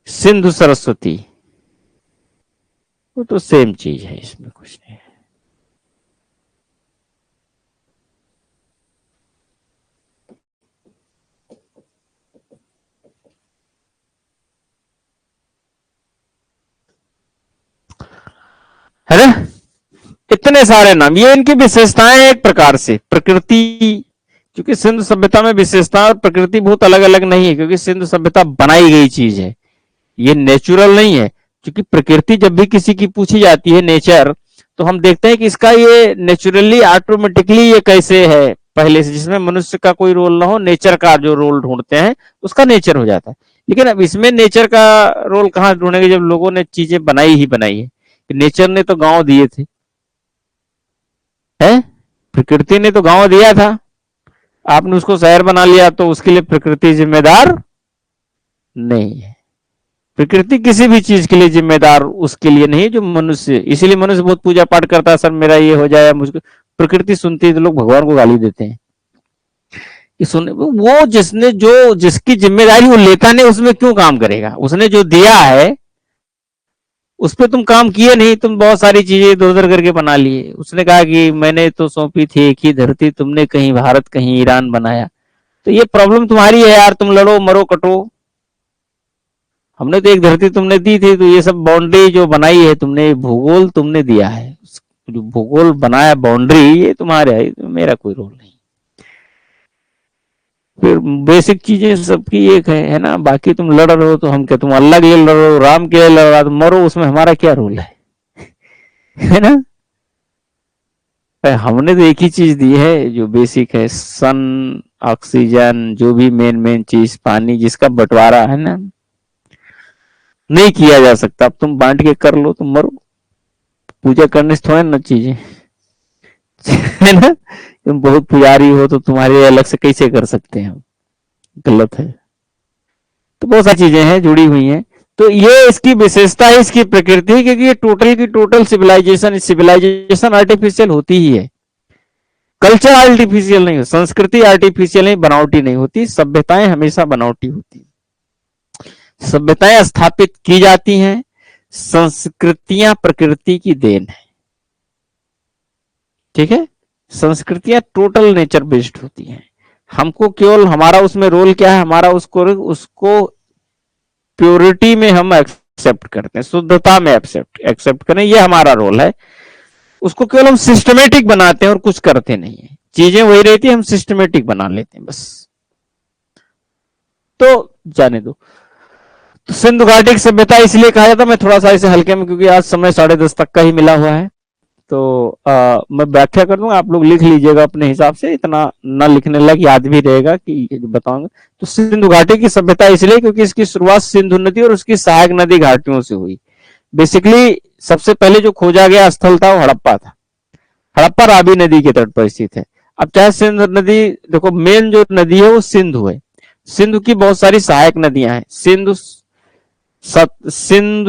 सिंधु सरस्वती, वो तो सेम चीज है, इसमें कुछ नहीं है ना। इतने सारे नाम, ये इनकी विशेषताएं एक प्रकार से प्रकृति, क्योंकि सिंधु सभ्यता में विशेषता और प्रकृति बहुत अलग अलग नहीं है, क्योंकि सिंधु सभ्यता बनाई गई चीज है, ये नेचुरल नहीं है। क्योंकि प्रकृति जब भी किसी की पूछी जाती है, नेचर, तो हम देखते हैं कि इसका ये नेचुरली ऑटोमेटिकली ये कैसे है पहले से, जिसमें मनुष्य का कोई रोल ना हो, नेचर का जो रोल ढूंढते हैं उसका नेचर हो जाता है। लेकिन अब इसमें नेचर का रोल कहां ढूंढेंगे, जब लोगों ने चीजें बनाई ही बनाई है। नेचर ने तो गांव दिए थे, है, प्रकृति ने तो गांव दिया था, आपने उसको शहर बना लिया, तो उसके लिए प्रकृति जिम्मेदार नहीं है। प्रकृति किसी भी चीज के लिए जिम्मेदार उसके लिए नहीं, जो मनुष्य, इसीलिए मनुष्य बहुत पूजा पाठ करता है, सर मेरा ये हो जाए मुझको। प्रकृति सुनती है तो लोग भगवान को गाली देते हैं कि सुन, वो जिसने जो जिसकी जिम्मेदारी वो लेता नहीं, उसमें क्यों काम करेगा, उसने जो दिया है उस पर तुम काम किए नहीं, तुम बहुत सारी चीजें इधर उधर करके बना लिए। उसने कहा कि मैंने तो सौंपी थी एक ही धरती, तुमने कहीं भारत कहीं ईरान बनाया, तो ये प्रॉब्लम तुम्हारी है यार, तुम लड़ो मरो कटो, हमने तो एक धरती तुमने दी थी, तो ये सब बाउंड्री जो बनाई है तुमने, भूगोल तुमने दिया है, जो भूगोल बनाया बाउंड्री, ये तुम्हारे है, मेरा कोई रोल नहीं। फिर बेसिक चीजें सबकी एक है ना, बाकी तुम लड़ रहे हो तो हम क्या, तुम अल्लाह के लिए लड़ रहे हो, राम के लिए लड़ रहा, तो मरो, उसमें हमारा क्या रोल है ना। हमने तो एक ही चीज दी है जो बेसिक है, सन, ऑक्सीजन, जो भी मेन मेन चीज, पानी, जिसका बंटवारा है ना नहीं किया जा सकता। अब तुम बांट के कर लो, तुम मरो, पूजा करने से थोड़ा ना चीजें है ना। तुम बहुत पुजारी हो तो तुम्हारे अलग से कैसे कर सकते हैं हम, गलत है। तो बहुत सारी चीजें हैं जुड़ी हुई हैं। तो ये इसकी विशेषता है, इसकी प्रकृति, क्योंकि ये टोटल की टोटल सिविलाइजेशन, सिविलाइजेशन आर्टिफिशियल होती ही है, कल्चर आर्टिफिशियल नहीं हो, संस्कृति आर्टिफिशियल नहीं, बनावटी नहीं होती, सभ्यताएं हमेशा बनावटी होती। सभ्यताएं स्थापित की जाती हैं, संस्कृतियां प्रकृति की देन है। ठीक है, संस्कृतियां टोटल नेचर बेस्ड होती हैं। हमको केवल हमारा उसमें रोल क्या है, हमारा उसको उसको प्योरिटी में हम एक्सेप्ट करते हैं, शुद्धता में एक्सेप्ट करें, ये हमारा रोल है। उसको केवल हम सिस्टमेटिक बनाते हैं और कुछ करते नहीं है। चीजें वही रहती है, हम सिस्टमेटिक बना लेते हैं बस। तो जाने दो। तो सिंधु घाटी की सभ्यता इसलिए कहा जाता, मैं थोड़ा सा इसे हल्के में, क्योंकि आज समय 10:30 तक का ही मिला हुआ है, तो मैं व्याख्या कर दूंगा, आप लोग लिख लीजिएगा अपने हिसाब से, इतना न लिखने लग याद भी रहेगा कि बताऊंगा। तो सिंधु घाटी की सभ्यता इसलिए क्योंकि इसकी शुरुआत सिंधु नदी और उसकी सहायक नदी घाटियों से हुई। बेसिकली सबसे पहले जो खोजा गया स्थल था वो हड़प्पा था। हड़प्पा रावी नदी के तट पर स्थित है। अब चाहे सिंधु नदी, देखो मेन जो नदी है वो सिंधु है। सिंधु की बहुत सारी सहायक नदियां हैं, सिंधु,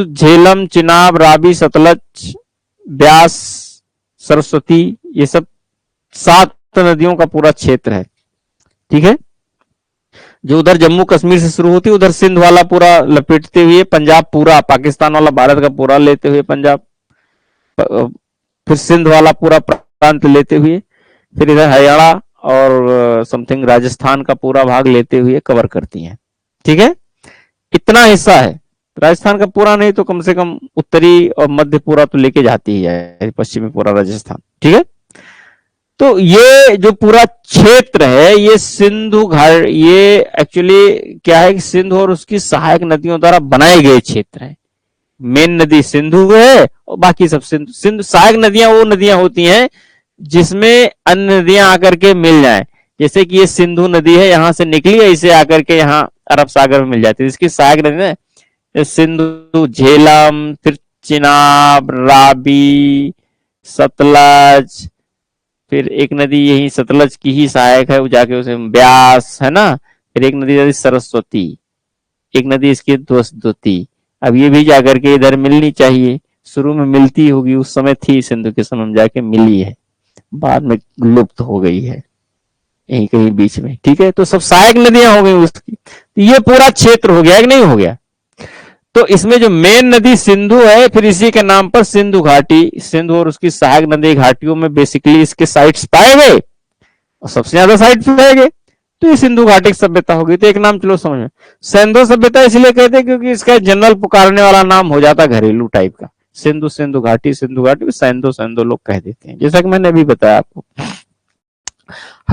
झेलम, चिनाब, रावी, सतलज, ब्यास, सरस्वती, ये सब 7 नदियों का पूरा क्षेत्र है। ठीक है, जो उधर जम्मू कश्मीर से शुरू होती है, उधर सिंध वाला पूरा लपेटते हुए पंजाब, पूरा पाकिस्तान वाला भारत का पूरा लेते हुए पंजाब, फिर सिंध वाला पूरा प्रांत लेते हुए, फिर इधर हरियाणा और समथिंग राजस्थान का पूरा भाग लेते हुए कवर करती हैं। ठीक है, इतना हिस्सा है। राजस्थान का पूरा नहीं तो कम से कम उत्तरी और मध्य पूरा तो लेके जाती ही है, पश्चिमी पूरा राजस्थान। ठीक है, तो ये जो पूरा क्षेत्र है ये सिंधु घाट, ये एक्चुअली क्या है कि सिंधु और उसकी सहायक नदियों द्वारा बनाए गए क्षेत्र है। मेन नदी सिंधु है और बाकी सब सिंधु सहायक नदियां वो नदियां होती हैं जिसमें अन्य नदियां आकर के मिल जाए। जैसे कि ये सिंधु नदी है, यहां से निकली है, इसे आकर के यहाँ अरब सागर में मिल जाती है। इसकी सहायक नदी है सिंधु, झेलम, फिर चिनाब, रावी, सतलज, फिर एक नदी यही सतलज की ही सहायक है, वो जाके उसे ब्यास है ना, फिर एक नदी सरस्वती, एक नदी इसकी द्वती। अब ये भी जाकर के इधर मिलनी चाहिए, शुरू में मिलती होगी, उस समय थी, सिंधु के समय में जाके मिली है, बाद में लुप्त हो गई है यहीं कहीं बीच में। ठीक है, तो सब सहायक नदियां हो गई उसकी। तो ये पूरा क्षेत्र हो गया कि नहीं हो गया। तो इसमें जो मेन नदी सिंधु है, फिर इसी के नाम पर सिंधु घाटी, सिंधु और उसकी सहायक नदी घाटियों में बेसिकली इसके साइट्स पाए गए और सबसे ज्यादा साइट पाए गए, तो ये सिंधु घाटी की सभ्यता हो गई। तो एक नाम चलो समझ में, सिंधु सभ्यता इसलिए कहते हैं क्योंकि इसका जनरल पुकारने वाला नाम हो जाता घरेलू टाइप का, सिंधु सिंधु घाटी, सिंधु घाटी, सैंधो सैंधो लोग कह देते हैं, जैसा कि मैंने अभी बताया आपको।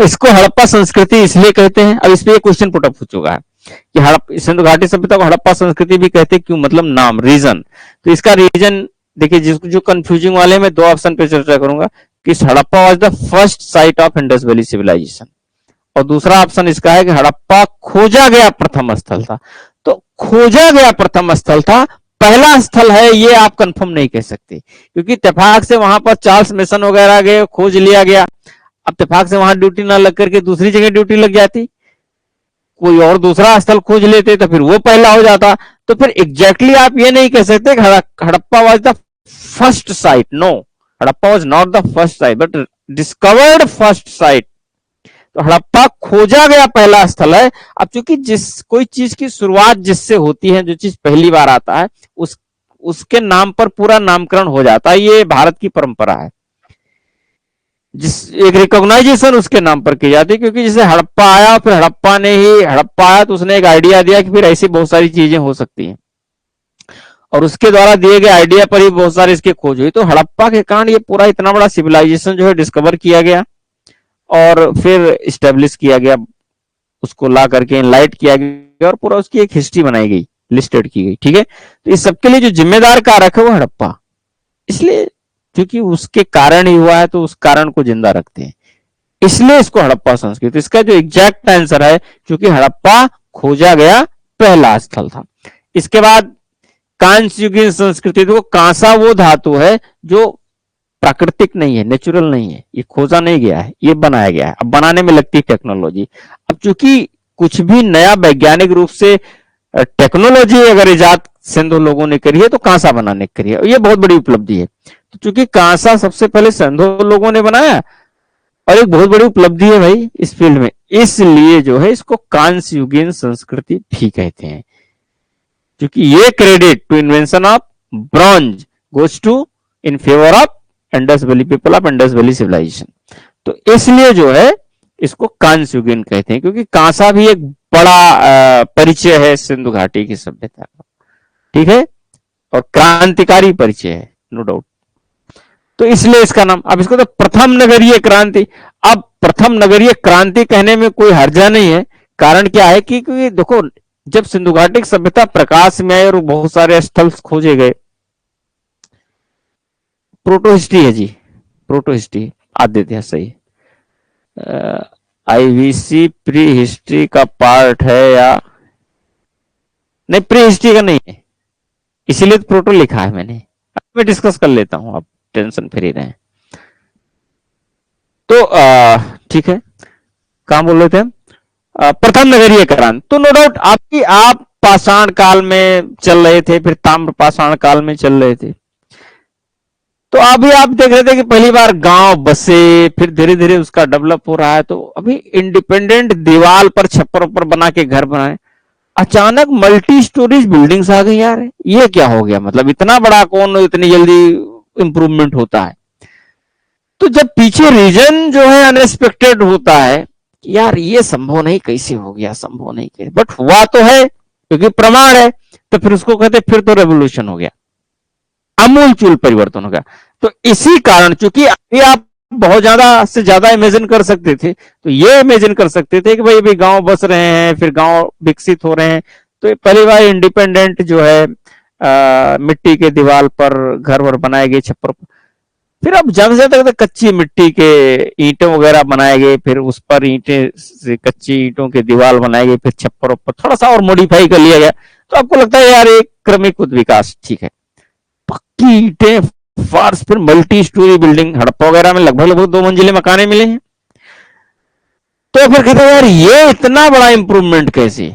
इसको हड़प्पा संस्कृति इसलिए कहते हैं। अब इस पे क्वेश्चन पुटअप हो चुका है कि सिंधु घाटी सभ्यता को हड़प्पा संस्कृति भी कहते हैं, क्यों, मतलब नाम, रीजन। तो इसका रीजन देखिए, जो कंफ्यूजिंग वाले में 2 ऑप्शन पे चर्चा करूंगा कि Harappa was the first site of Indus Valley civilisation, और दूसरा ऑप्शन इसका है कि हड़प्पा खोजा गया प्रथम स्थल था। तो खोजा गया प्रथम स्थल था, पहला स्थल है ये आप कंफर्म नहीं कह सकते, क्योंकि इत्तेफाक से वहां पर चार्ल्स मिशन वगैरह गए, खोज लिया गया। अब इत्तेफाक से वहां ड्यूटी ना लग करके दूसरी जगह ड्यूटी लग जाती, कोई और दूसरा स्थल खोज लेते तो फिर वो पहला हो जाता। तो फिर एग्जैक्टली आप ये नहीं कह सकते कि Harappa was the first site. No, Harappa was not the first site but discovered first site. तो हड़प्पा खोजा गया पहला स्थल है। अब चूंकि कोई चीज की शुरुआत जिससे होती है, जो चीज पहली बार आता है, उसके नाम पर पूरा नामकरण हो जाता है, ये भारत की परंपरा है। एक रिकॉग्नाइजेशन उसके नाम पर की जाती है, क्योंकि जैसे हड़प्पा आया, फिर हड़प्पा आया तो उसने एक आइडिया दिया कि फिर ऐसी बहुत सारी चीजें हो सकती हैं, और उसके द्वारा दिए गए आइडिया पर ही बहुत सारी इसकी खोज हुई। तो हड़प्पा के कारण ये पूरा इतना बड़ा सिविलाइजेशन जो है डिस्कवर किया गया और फिर स्टेब्लिश किया गया, उसको ला करके इनलाइट किया गया और पूरा उसकी एक हिस्ट्री बनाई गई, लिस्टेड की गई। ठीक है, तो इस सबके लिए जो जिम्मेदार कारक है वो हड़प्पा, इसलिए क्योंकि उसके कारण ही हुआ है तो उस कारण को जिंदा रखते हैं, इसलिए इसको हड़प्पा संस्कृति। इसका जो एग्जैक्ट आंसर है, क्योंकि हड़प्पा खोजा गया पहला स्थल था। इसके बाद कांस्य युगीन संस्कृति, तो कांसा वो धातु है जो प्राकृतिक नहीं है, नेचुरल नहीं है, ये खोजा नहीं गया है, ये बनाया गया है। अब बनाने में लगती है टेक्नोलॉजी। अब चूंकि कुछ भी नया वैज्ञानिक रूप से टेक्नोलॉजी अगर इजाद सिंधु लोगों ने करी है तो कांसा बनाने की करी है, ये बहुत बड़ी उपलब्धि है। तो चूंकि कांसा सबसे पहले सिंधु लोगों ने बनाया और एक बहुत बड़ी उपलब्धि है भाई इस फील्ड में, इसलिए जो है इसको कांस्य युगीन संस्कृति भी कहते हैं। क्योंकि ये credit to invention of bronze goes to in favour of Indus Valley people of Indus Valley civilisation. तो इसलिए जो है इसको कांस्य युगीन कहते हैं, क्योंकि कांसा भी एक बड़ा परिचय है सिंधु घाटी की सभ्यता का, ठीक है, और क्रांतिकारी परिचय है, नो डाउट। तो इसलिए इसका नाम, अब इसको तो प्रथम नगरीय क्रांति। अब प्रथम नगरीय क्रांति कहने में कोई हर्जा नहीं है। कारण क्या है कि क्योंकि देखो, जब सिंधु घाटी की सभ्यता प्रकाश में आई और बहुत सारे स्थल खोजे गए, प्रोटो हिस्ट्री है जी, प्रोटो हिस्ट्री आदित्य है, सही। आईवीसी प्री हिस्ट्री का पार्ट है या नहीं? प्री हिस्ट्री का नहीं है, इसीलिए तो प्रोटो लिखा है मैंने। मैं डिस्कस कर लेता हूं, आप टेंशन फ्री रहें। तो ठीक है, कहां बोल रहे थे हम? प्रथम नगरीय क्रांति। तो नो डाउट आपकी, आप पाषाण काल में चल रहे थे, फिर ताम्र पाषाण काल में चल रहे थे। तो अभी आप देख रहे थे कि पहली बार गांव बसे, फिर धीरे धीरे उसका डेवलप हो रहा है। तो अभी इंडिपेंडेंट दीवार पर छप्पर ऊपर बना के घर बनाए, अचानक मल्टी स्टोरेज बिल्डिंग्स आ गई। यार ये क्या हो गया? मतलब इतना बड़ा कौन इतनी जल्दी इंप्रूवमेंट होता है? तो जब पीछे रीजन जो है अनएक्सपेक्टेड होता है, यार ये संभव नहीं, कैसे हो गया? संभव नहीं, कैसे, बट हुआ तो है क्योंकि प्रमाण है। तो फिर उसको कहते फिर तो रेवोल्यूशन हो गया, आमूलचूल परिवर्तन हो गया। तो इसी कारण, चूंकि अभी आप बहुत ज्यादा से ज्यादा इमेजिन कर सकते थे, तो ये इमेजिन कर सकते थे कि भाई अभी गांव बस रहे हैं, फिर गांव विकसित हो रहे हैं, तो पहली बार इंडिपेंडेंट जो है मिट्टी के दीवार पर घर वर बनाए गए, छप्पर। फिर अब जब से तक कच्ची मिट्टी के ईंटों वगैरह बनाए गए, फिर उस पर ईंटें से कच्ची ईंटों के दीवार बनाए गए, फिर छप्परों पर थोड़ा सा और मॉडिफाई कर लिया गया। तो आपको लगता है यार एक क्रमिक विकास, ठीक है। पक्की ईंटें, फर्श, फिर मल्टी स्टोरी बिल्डिंग, हड़प्पा वगैरह में लगभग लगभग 2 मंजिले मकाने मिले हैं। तो फिर कहते हैं यार ये इतना बड़ा इंप्रूवमेंट कैसे?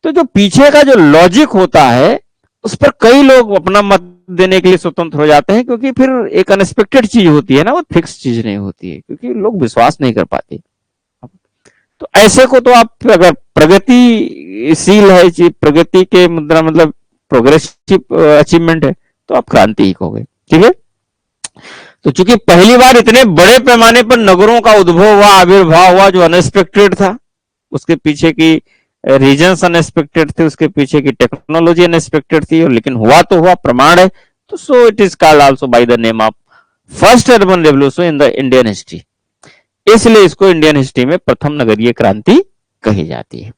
तो जो पीछे का जो लॉजिक होता है उस पर कई लोग अपना मत देने के लिए स्वतंत्र हो जाते हैं, क्योंकि फिर एक अनएक्सपेक्टेड चीज होती है ना, वो फिक्स चीज नहीं होती है, क्योंकि लोग विश्वास नहीं कर पाते। तो ऐसे को तो आप अगर प्रगतिशील है, प्रगति के मुद्रा मतलब प्रोग्रेसिव अचीवमेंट है, तो आप क्रांति ही कहोगे, ठीक है। तो चूंकि पहली बार इतने बड़े पैमाने पर नगरों का उद्भव हुआ, आविर्भाव हुआ, जो अनएक्सपेक्टेड था, उसके पीछे की रीजन्स अनएक्सपेक्टेड थे, उसके पीछे की टेक्नोलॉजी अनएक्सपेक्टेड थी, और लेकिन हुआ तो हुआ, प्रमाण है। तो so it is called also by the name of first urban revolution in the Indian history. इसलिए इसको इंडियन हिस्ट्री में प्रथम नगरीय क्रांति कही जाती है।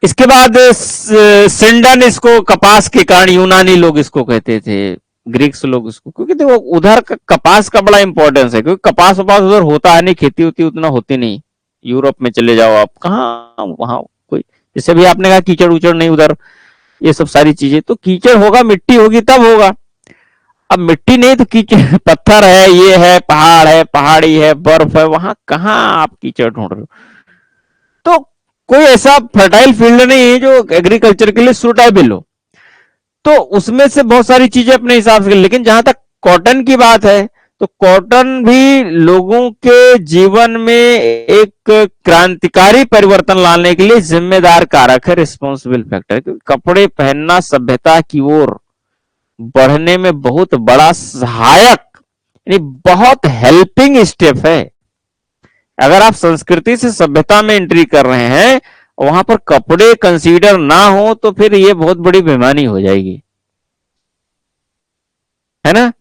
इसके बाद सिंडन, इसको कपास के कारण यूनानी लोग इसको कहते थे, ग्रीक्स लोग इसको, क्योंकि देखो उधर कपास का बड़ा इंपॉर्टेंस है, क्योंकि कपास वपास उधर होता है नहीं, खेती होती उतना होती नहीं। यूरोप में चले जाओ आप, कहाँ वहां कोई, जैसे भी आपने कहा कीचड़ उचड़ नहीं उधर, ये सब सारी चीजें, तो कीचड़ होगा, मिट्टी होगी तब होगा। अब मिट्टी नहीं तो कीचड़, पत्थर है, ये है, पहाड़ है, पहाड़ी है, बर्फ है, वहां कहाँ आप कीचड़ ढूंढ रहे हो? तो कोई ऐसा फर्टाइल फील्ड नहीं है जो एग्रीकल्चर के लिए सूटेबल हो। तो उसमें से बहुत सारी चीजें अपने हिसाब से, लेकिन जहां तक कॉटन की बात है, तो कॉटन भी लोगों के जीवन में एक क्रांतिकारी परिवर्तन लाने के लिए जिम्मेदार कारक है, रिस्पॉन्सिबल फैक्टर। क्योंकि कपड़े पहनना सभ्यता की ओर बढ़ने में बहुत बड़ा सहायक, यानी बहुत हेल्पिंग स्टेप है। अगर आप संस्कृति से सभ्यता में एंट्री कर रहे हैं, वहां पर कपड़े कंसीडर ना हो, तो फिर ये बहुत बड़ी बेईमानी हो जाएगी, है ना।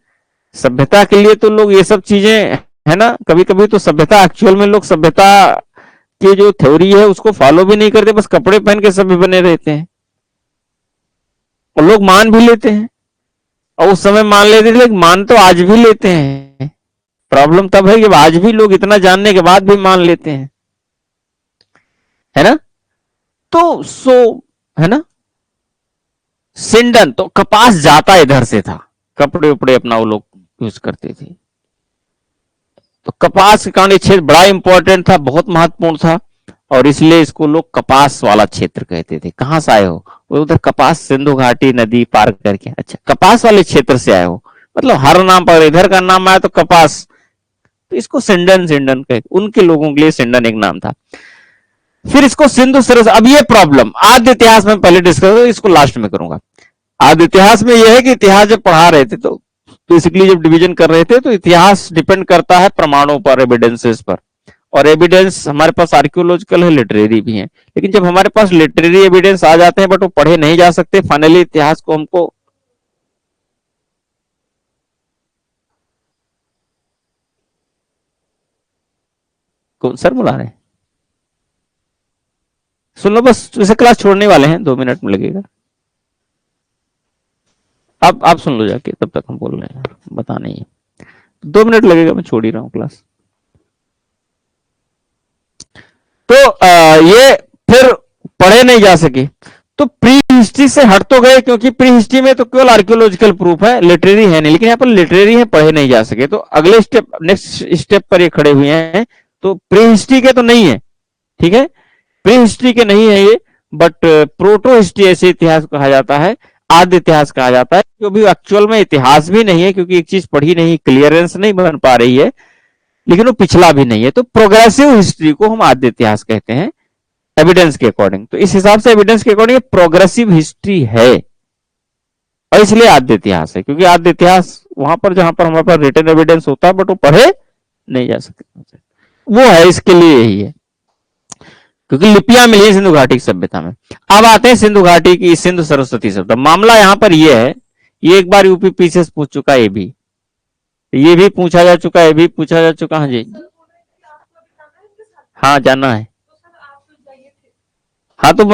सभ्यता के लिए तो लोग ये सब चीजें, है ना, कभी कभी तो सभ्यता, एक्चुअल में लोग सभ्यता की जो थ्योरी है उसको फॉलो भी नहीं करते, बस कपड़े पहन के सभ्य बने रहते हैं, और लोग मान भी लेते हैं। और उस समय मान लेते थे, लेकिन मान तो आज भी लेते हैं। प्रॉब्लम तब है कि आज भी लोग इतना जानने के बाद भी मान लेते हैं, है ना। तो है ना, सिंडन, तो कपास जाता इधर से था, कपड़े उपड़े अपना वो लोग यूज करते थे। तो कपास के कारण क्षेत्र बड़ा इंपॉर्टेंट था, बहुत महत्वपूर्ण था, और इसलिए इसको लोग कपास वाला क्षेत्र कहते थे। कहां से आए हो? वो उधर कपास, सिंधु घाटी नदी पार करके, अच्छा कपास वाले क्षेत्र से आए हो, मतलब हर नाम पर इधर का नाम आया तो कपास, तो इसको सिंडन, सिंडन कहे, उनके लोगों के लिए सिंडन एक नाम था। फिर इसको सिंधु सरस, अब ये प्रॉब्लम आद्य इतिहास में पहले डिस्कस, इसको लास्ट में करूंगा। आद्य इतिहास में यह है कि इतिहास जब पढ़ा रहे थे तो बेसिकली जब डिवीजन कर रहे थे तो इतिहास डिपेंड करता है प्रमाणों पर, एविडेंसेस पर, और एविडेंस हमारे पास आर्कियोलॉजिकल है, लिटरेरी भी है। लेकिन जब हमारे पास लिटरेरी एविडेंस आ जाते हैं बट वो पढ़े नहीं जा सकते, फाइनली इतिहास को हमको कौन सर बुला रहे हैं? सुन लो बस, इसे क्लास छोड़ने वाले हैं, 2 मिनट में लगेगा। आप सुन लो जाके, तब तक हम बोल रहे हैं, बता नहीं है, 2 मिनट लगेगा, मैं छोड़ ही रहा हूँ क्लास। तो ये फिर पढ़े नहीं जा सके, तो प्री हिस्ट्री से हट तो गए, क्योंकि प्री हिस्ट्री में तो केवल आर्कियोलॉजिकल प्रूफ है, लिटरेरी है नहीं। लेकिन यहाँ पर लिटरेरी है, पढ़े नहीं जा सके, तो अगले स्टेप, नेक्स्ट स्टेप पर ये खड़े हुए हैं। तो प्री हिस्ट्री के तो नहीं है, ठीक है, प्री हिस्ट्री के नहीं है ये, बट प्रोटो हिस्ट्री ऐसे इतिहास कहा जाता है, आद्य इतिहास कहा जाता है, जो भी एक्चुअल में इतिहास भी नहीं है, क्योंकि एक चीज पढ़ी नहीं, क्लियरेंस नहीं बन पा रही है, लेकिन वो पिछला भी नहीं है। तो प्रोग्रेसिव हिस्ट्री को हम आद्य इतिहास कहते हैं एविडेंस के अकॉर्डिंग। तो इस हिसाब से एविडेंस के अकॉर्डिंग प्रोग्रेसिव हिस्ट्री है, और इसलिए आद्य इतिहास है, क्योंकि आद्य इतिहास वहां पर जहां पर हमारे पास रिटन एविडेंस होता है बट वो पढ़े नहीं जा सकते, वो है, इसके लिए यही है, क्योंकि लिपियां मिली सिंधु घाटी की सभ्यता में। अब आते हैं सिंधु घाटी की सिंधु सरस्वती सभ्यता। मामला यहां पर यह है, ये एक बार यूपी पीसीएस पूछ चुका है, ये भी पूछा जा चुका है, ये भी पूछा जा चुका है। हाँ जी, हाँ जाना है। हाँ तो